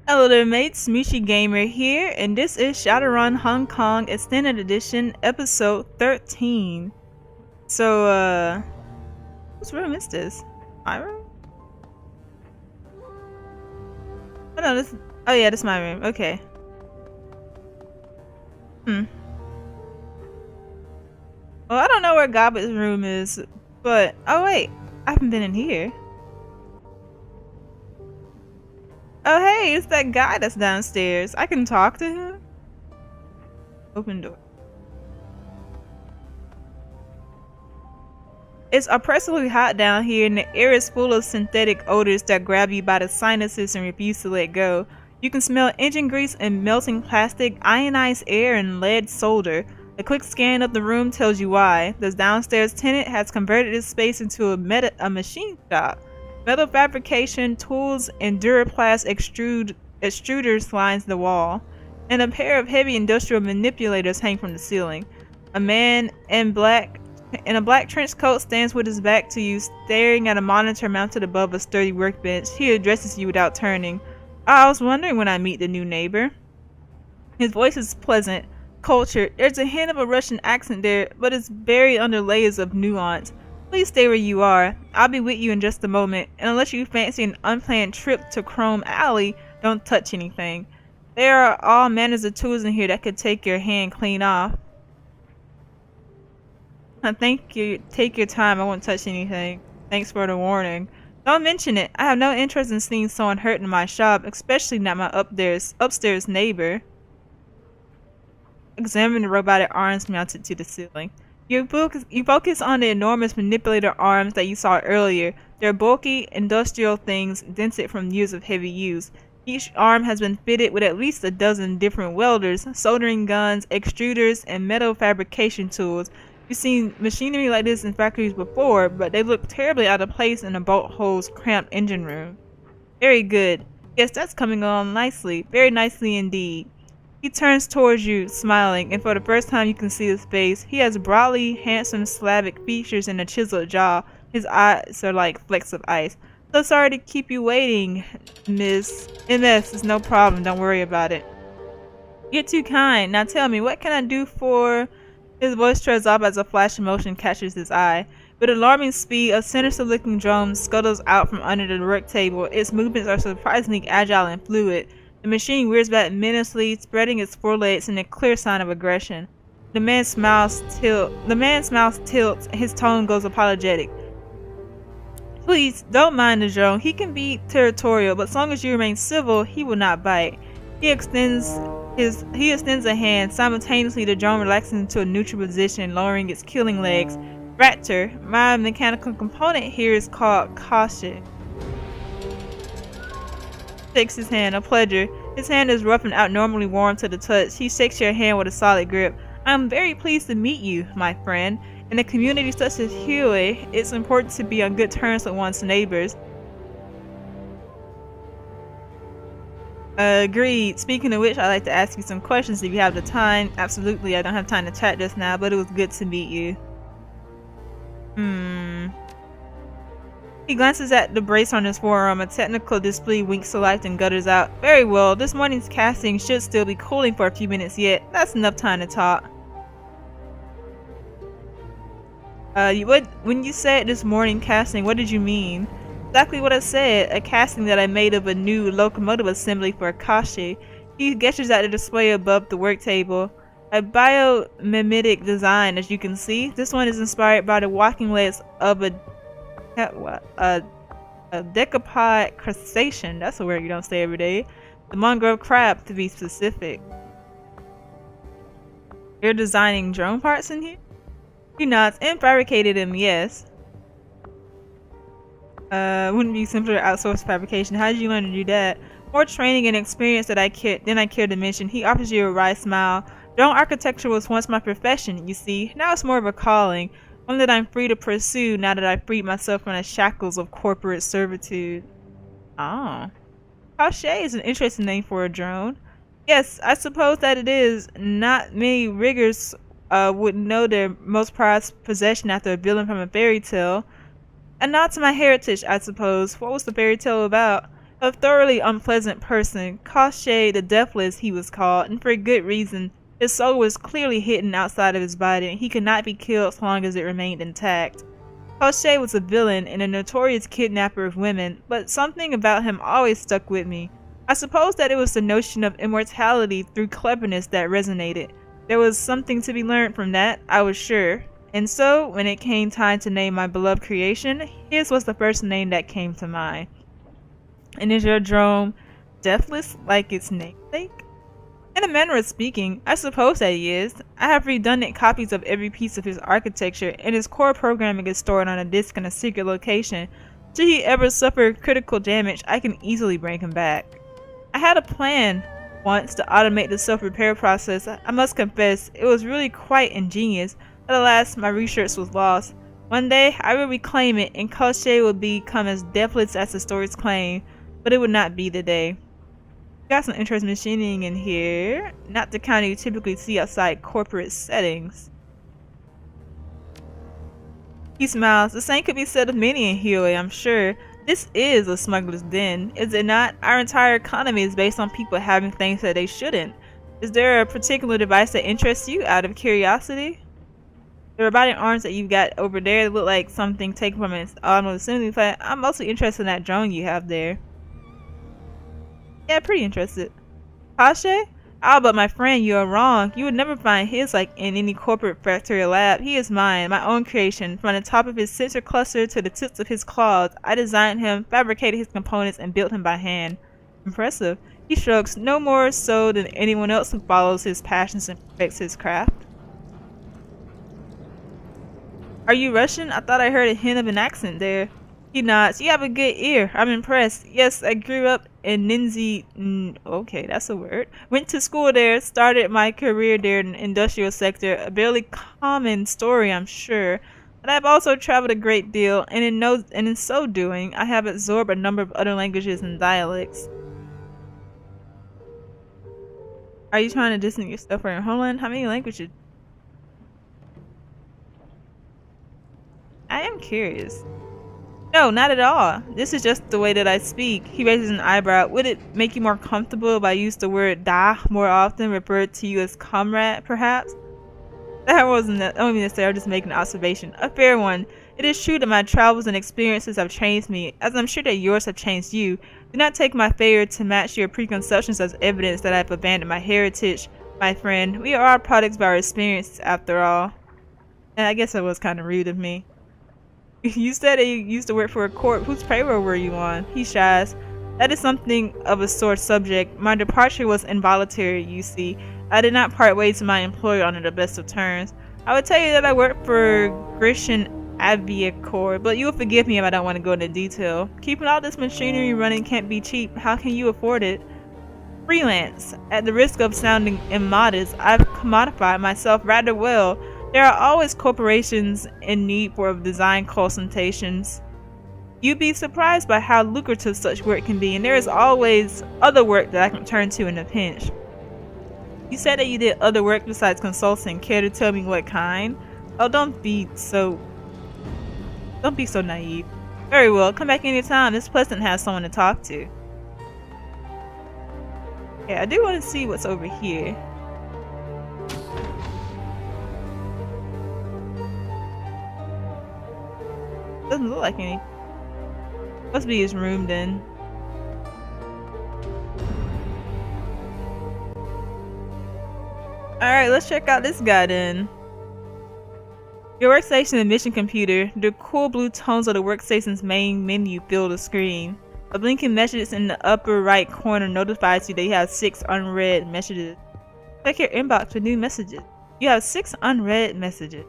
Hello there mates, Mooshi Gamer here, and this is ShadowRun Hong Kong Extended Edition Episode 13. So, whose room is this? My room? Oh no, oh yeah, this is my room, okay. Well, I don't know where Goblet's room is, but, oh wait, I haven't been in here. Oh hey, it's that guy that's downstairs. I can talk to him? Open door. It's oppressively hot down here, and the air is full of synthetic odors that grab you by the sinuses and refuse to let go. You can smell engine grease and melting plastic, ionized air, and lead solder. A quick scan of the room tells you why. The downstairs tenant has converted this space into a machine shop. Metal fabrication, tools, and Duraplast extruders lines the wall, and a pair of heavy industrial manipulators hang from the ceiling. A man in a black trench coat stands with his back to you, staring at a monitor mounted above a sturdy workbench. He addresses you without turning. I was wondering when I meet the new neighbor. His voice is pleasant, cultured. There's a hint of a Russian accent there, but it's buried under layers of nuance. Please stay where you are. I'll be with you in just a moment, and unless you fancy an unplanned trip to Chrome Alley, don't touch anything. There are all manners of tools in here that could take your hand clean off. Thank you. Take your time. I won't touch anything. Thanks for the warning. Don't mention it. I have no interest in seeing someone hurt in my shop, especially not my upstairs neighbor. Examine the robotic arms mounted to the ceiling. You focus on the enormous manipulator arms that you saw earlier. They're bulky, industrial things dented from years of heavy use. Each arm has been fitted with at least a dozen different welders, soldering guns, extruders, and metal fabrication tools. You've seen machinery like this in factories before, but they look terribly out of place in a bolt hole's cramped engine room. Very good. Yes, that's coming along nicely. Very nicely indeed. He turns towards you, smiling, and for the first time you can see his face. He has broadly handsome Slavic features and a chiseled jaw. His eyes are like flecks of ice. So sorry to keep you waiting, Miss. MS is no problem, don't worry about it. You're too kind. Now tell me, what can I do for... His voice trails off as a flash of motion catches his eye. With alarming speed, a sinister-looking drone scuttles out from under the work table. Its movements are surprisingly agile and fluid. The machine rears back menacingly, spreading its forelegs in a clear sign of aggression. The man's mouth tilts, and his tone goes apologetic. Please, don't mind the drone. He can be territorial, but as long as you remain civil, he will not bite. He extends a hand. Simultaneously, the drone relaxes into a neutral position, lowering its killing legs. Raptor, my mechanical component here is called Caution. Shakes his hand, a pleasure. His hand is rough and abnormally warm to the touch. He shakes your hand with a solid grip. I am very pleased to meet you, my friend. In a community such as Huey, it's important to be on good terms with one's neighbors. Agreed. Speaking of which, I'd like to ask you some questions if you have the time. Absolutely, I don't have time to chat just now, but it was good to meet you. He glances at the brace on his forearm. A technical display winks to life and gutters out. Very well, this morning's casting should still be cooling for a few minutes yet. That's enough time to talk. When you said this morning casting, what did you mean? Exactly what I said, a casting that I made of a new locomotive assembly for Akashi. He gestures at the display above the work table. A biomimetic design, as you can see. This one is inspired by the walking legs of a decapod crustacean. That's a word you don't say every day. The mangrove crab, to be specific. You're designing drone parts in here? He nods. And fabricated them, yes. Wouldn't be simpler to outsource fabrication. How did you learn to do that? More training and experience than I care to mention. He offers you a wry smile. Drone architecture was once my profession, you see. Now it's more of a calling. One that I'm free to pursue now that I've freed myself from the shackles of corporate servitude. Ah. Cauchet is an interesting name for a drone. Yes, I suppose that it is. Not many riggers would know their most prized possession after a villain from a fairy tale. A nod to my heritage, I suppose. What was the fairy tale about? A thoroughly unpleasant person, Koshei the Deathless he was called, and for good reason. His soul was clearly hidden outside of his body, and he could not be killed so long as it remained intact. Koshei was a villain and a notorious kidnapper of women, but something about him always stuck with me. I suppose that it was the notion of immortality through cleverness that resonated. There was something to be learned from that, I was sure. And so, when it came time to name my beloved creation, his was the first name that came to mind. And is your drone deathless like its namesake? In a manner of speaking, I suppose that he is. I have redundant copies of every piece of his architecture, and his core programming is stored on a disk in a secret location. Should he ever suffer critical damage, I can easily bring him back. I had a plan once to automate the self-repair process. I must confess, it was really quite ingenious, but alas, my research was lost. One day, I will reclaim it, and Koshei will become as deathless as the stories claim. But it would not be the day. Got some interesting machining in here. Not the kind you typically see outside corporate settings. He smiles. The same could be said of many in Hioe, I'm sure. This is a smuggler's den, is it not? Our entire economy is based on people having things that they shouldn't. Is there a particular device that interests you out of curiosity? The robotic arms that you've got over there look like something taken from an automotive assembly plant. I'm mostly interested in that drone you have there. Yeah, pretty interested. Koshei? Ah, but my friend, you are wrong. You would never find his like in any corporate factory or lab. He is mine, my own creation. From the top of his sensor cluster to the tips of his claws, I designed him, fabricated his components, and built him by hand. Impressive. He shrugs, no more so than anyone else who follows his passions and perfects his craft. Are you Russian? I thought I heard a hint of an accent there. He nods. You have a good ear. I'm impressed. Yes, I grew up in Ninzi. Okay, that's a word. Went to school there. Started my career there in the industrial sector. A barely common story, I'm sure. But I've also traveled a great deal, and in so doing, I have absorbed a number of other languages and dialects. Are you trying to distance yourself from your homeland? How many languages? I am curious. No, not at all. This is just the way that I speak. He raises an eyebrow. Would it make you more comfortable if I used the word da more often, referred to you as comrade, perhaps? That wasn't I don't mean to say, I'm just making an observation. A fair one. It is true that my travels and experiences have changed me, as I'm sure that yours have changed you. Do not take my failure to match your preconceptions as evidence that I have abandoned my heritage, my friend. We are all products of our experiences, after all. And I guess that was kind of rude of me. You said that you used to work for a corp. Whose payroll were you on? He shies. That is something of a sore subject. My departure was involuntary, you see. I did not part ways with my employer under the best of terms. I would tell you that I worked for Grecian Aviacorp, but you will forgive me if I don't want to go into detail. Keeping all this machinery running can't be cheap. How can you afford it? Freelance. At the risk of sounding immodest, I've commodified myself rather well. There are always corporations in need for design consultations. You'd be surprised by how lucrative such work can be, and there is always other work that I can turn to in a pinch. You said that you did other work besides consulting. Care to tell me what kind? Oh, don't be so naive. Very well, come back anytime. It's pleasant to have someone to talk to. Yeah, I do want to see what's over here. Doesn't look like any. Must be his room then. Alright, let's check out this guy then. Your workstation and mission computer. The cool blue tones of the workstation's main menu fill the screen. A blinking message in the upper right corner notifies you that you have 6 unread messages. Check your inbox for new messages. You have 6 unread messages.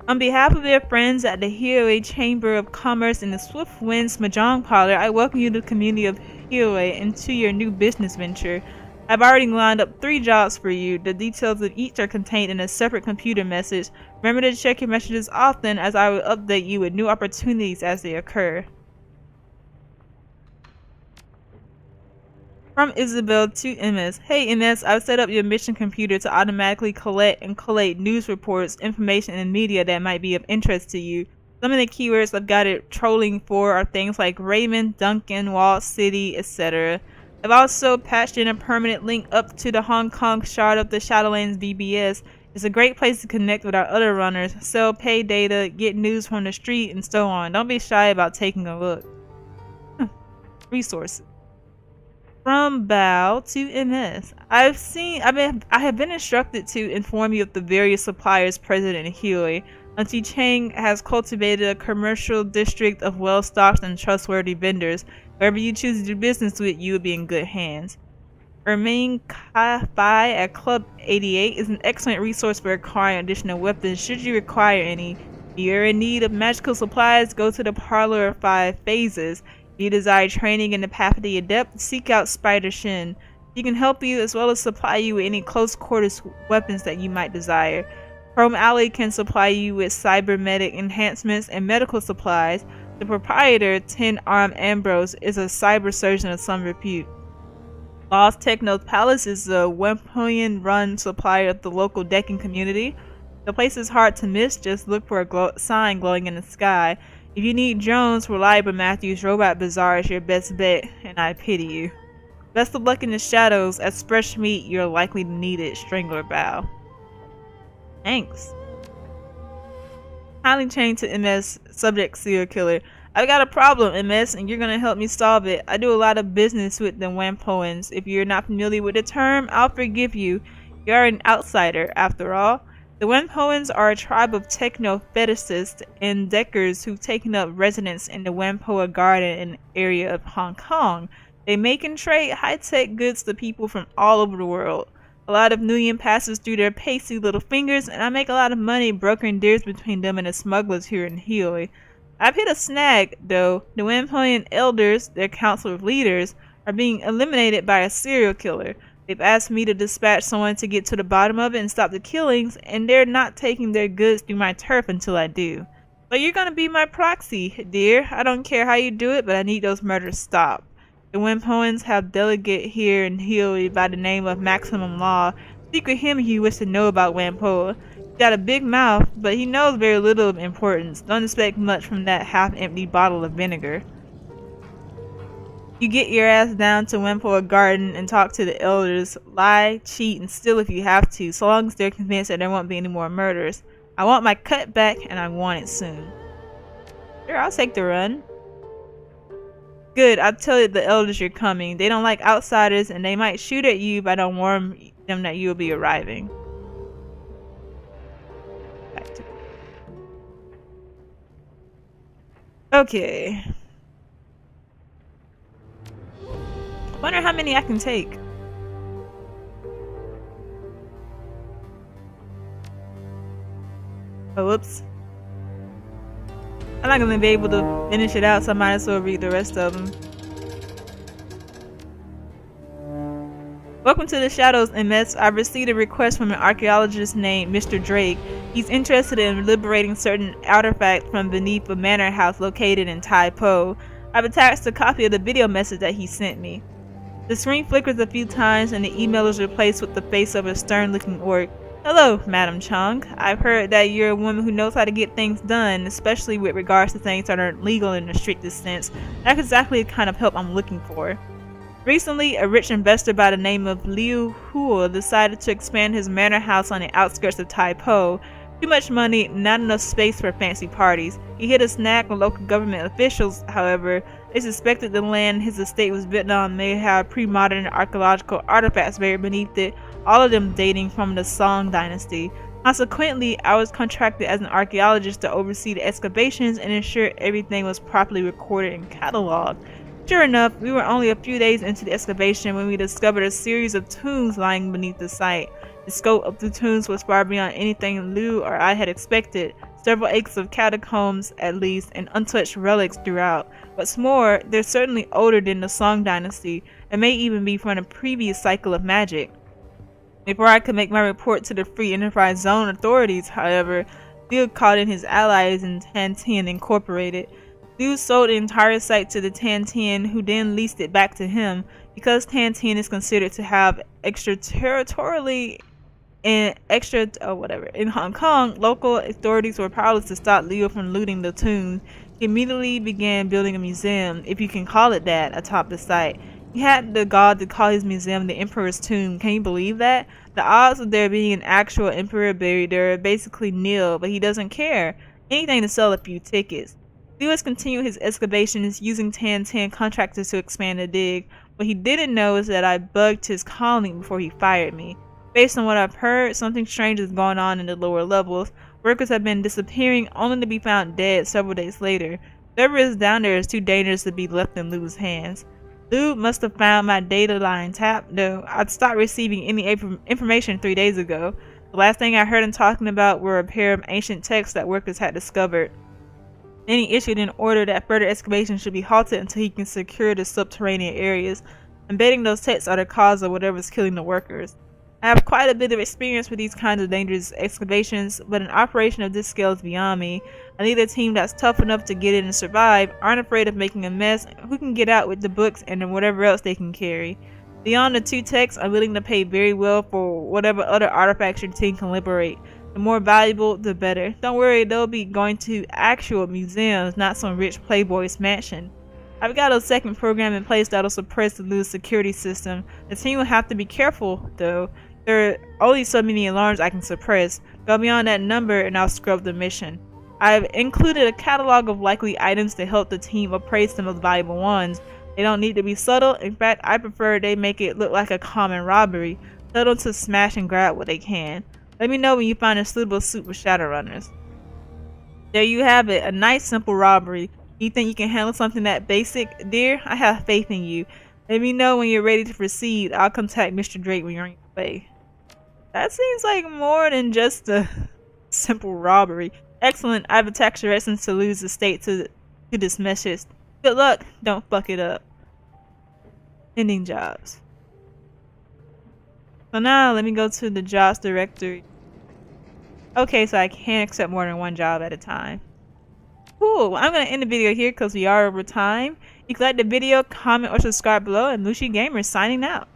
On behalf of their friends at the Hioe Chamber of Commerce and the Swift Winds Mahjong Parlor, I welcome you to the community of Hioe and to your new business venture. I've already lined up 3 jobs for you. The details of each are contained in a separate computer message. Remember to check your messages often, as I will update you with new opportunities as they occur. From Isabel to MS. Hey MS, I've set up your mission computer to automatically collect and collate news reports, information, and media that might be of interest to you. Some of the keywords I've got it trolling for are things like Raymond, Duncan, Wall City, etc. I've also patched in a permanent link up to the Hong Kong shard of the Shadowlands BBS. It's a great place to connect with our other runners, sell pay data, get news from the street, and so on. Don't be shy about taking a look. Resources. From Bao to MS. I have been instructed to inform you of the various suppliers present in Huey. Auntie Chang has cultivated a commercial district of well-stocked and trustworthy vendors. Whoever you choose to do business with, you will be in good hands. Ermine Kai at Club 88 is an excellent resource for acquiring additional weapons should you require any. If you're in need of magical supplies, go to the Parlor of 5 Phases. If you desire training in the path of the adept, seek out Spider Shin. He can help you as well as supply you with any close quarters weapons that you might desire. Chrome Alley can supply you with cybernetic enhancements and medical supplies. The proprietor, 10-Armed Ambrose, is a cyber surgeon of some repute. Lost Techno Palace is a Wempoyan-run supplier of the local decking community. The place is hard to miss, just look for a sign glowing in the sky. If you need drones, Reliable Matthews Robot Bazaar is your best bet, and I pity you. Best of luck in the shadows, as fresh meat you're likely to need it, Strangler Bow. Thanks. Highly chained to MS, subject serial killer. I've got a problem, MS, and you're gonna help me solve it. I do a lot of business with the Wampoans. If you're not familiar with the term, I'll forgive you. You're an outsider, after all. The Wampoans are a tribe of techno-fetishists and deckers who've taken up residence in the Wampoa Garden area of Hong Kong. They make and trade high-tech goods to people from all over the world. A lot of Nuyen passes through their pasty little fingers, and I make a lot of money brokering deals between them and the smugglers here in Healy. I've hit a snag, though. The Wampoyan elders, their council of leaders, are being eliminated by a serial killer. They've asked me to dispatch someone to get to the bottom of it and stop the killings, and they're not taking their goods through my turf until I do. So you're gonna be my proxy, dear. I don't care how you do it, but I need those murders stopped. The Wampoans have delegate here in Healy by the name of Maximum Law. Speak with him if you wish to know about Wampoa. He's got a big mouth, but he knows very little of importance. Don't expect much from that half-empty bottle of vinegar. You get your ass down to Wampoa Garden and talk to the elders. Lie, cheat, and steal if you have to, so long as they're convinced that there won't be any more murders. I want my cut back, and I want it soon. Sure, I'll take the run. Good, I'll tell the elders you're coming. They don't like outsiders, and they might shoot at you if I don't warn them that you'll be arriving. Okay. Wonder how many I can take. Oh, whoops. I'm not gonna be able to finish it out, so I might as well read the rest of them. Welcome to the Shadows, MS. I've received a request from an archaeologist named Mr. Drake. He's interested in liberating certain artifacts from beneath a manor house located in Tai Po. I've attached a copy of the video message that he sent me. The screen flickers a few times and the email is replaced with the face of a stern-looking orc. Hello, Madam Chung. I've heard that you're a woman who knows how to get things done, especially with regards to things that aren't legal in the strictest sense. That's exactly the kind of help I'm looking for. Recently, a rich investor by the name of Liu Huo decided to expand his manor house on the outskirts of Tai Po. Too much money, not enough space for fancy parties. He hit a snag with local government officials, however. They suspected the land his estate was built on may have pre-modern archaeological artifacts buried beneath it, all of them dating from the Song dynasty. Consequently, I was contracted as an archaeologist to oversee the excavations and ensure everything was properly recorded and cataloged. Sure enough, we were only a few days into the excavation when we discovered a series of tombs lying beneath the site. The scope of the tombs was far beyond anything Liu or I had expected. Several acres of catacombs, at least, and untouched relics throughout. What's more, they're certainly older than the Song dynasty, and may even be from a previous cycle of magic. Before I could make my report to the Free Enterprise Zone authorities, however, Liu called in his allies in Tantian Incorporated. Liu sold the entire site to the Tantian, who then leased it back to him. Because Tantian is considered to have extraterritorially In Hong Kong, local authorities were powerless to stop Leo from looting the tomb. He immediately began building a museum, if you can call it that, atop the site. He had the gall to call his museum the Emperor's Tomb. Can you believe that? The odds of there being an actual emperor buried there are basically nil, but he doesn't care. Anything to sell a few tickets. Lewis continued his excavations using 1010 contractors to expand the dig. What he didn't know is that I bugged his calling before he fired me. Based on what I've heard, something strange is going on in the lower levels. Workers have been disappearing only to be found dead several days later. Whatever is down there is too dangerous to be left in Lou's hands. Lou must have found my data line tapped, though I'd stopped receiving any information 3 days ago. The last thing I heard him talking about were a pair of ancient texts that workers had discovered. Then he issued an order that further excavation should be halted until he can secure the subterranean areas. I'm betting those texts are the cause of whatever's killing the workers. I have quite a bit of experience with these kinds of dangerous excavations, but an operation of this scale is beyond me. I need a team that's tough enough to get in and survive, aren't afraid of making a mess, who can get out with the books and whatever else they can carry. Beyond the 2 texts, I'm willing to pay very well for whatever other artifacts your team can liberate. The more valuable, the better. Don't worry, they'll be going to actual museums, not some rich playboy's mansion. I've got a second program in place that'll suppress the loose security system. The team will have to be careful, though. There are only so many alarms I can suppress. Go beyond that number and I'll scrub the mission. I've included a catalog of likely items to help the team appraise the most valuable ones. They don't need to be subtle. In fact, I prefer they make it look like a common robbery. Tell them to smash and grab what they can. Let me know when you find a suitable suit for Shadowrunners. There you have it, a nice simple robbery. You think you can handle something that basic? Dear, I have faith in you. Let me know when you're ready to proceed. I'll contact Mr. Drake when you're on your way. That seems like more than just a simple robbery. Excellent, I've attached your essence to lose the state to this message. Good luck, don't fuck it up. Ending jobs. So now let me go to the jobs directory. Okay, so I can't accept more than one job at a time. Cool, I'm going to end the video here because we are over time. If you liked the video, comment or subscribe below, and Mooshi Gamer signing out.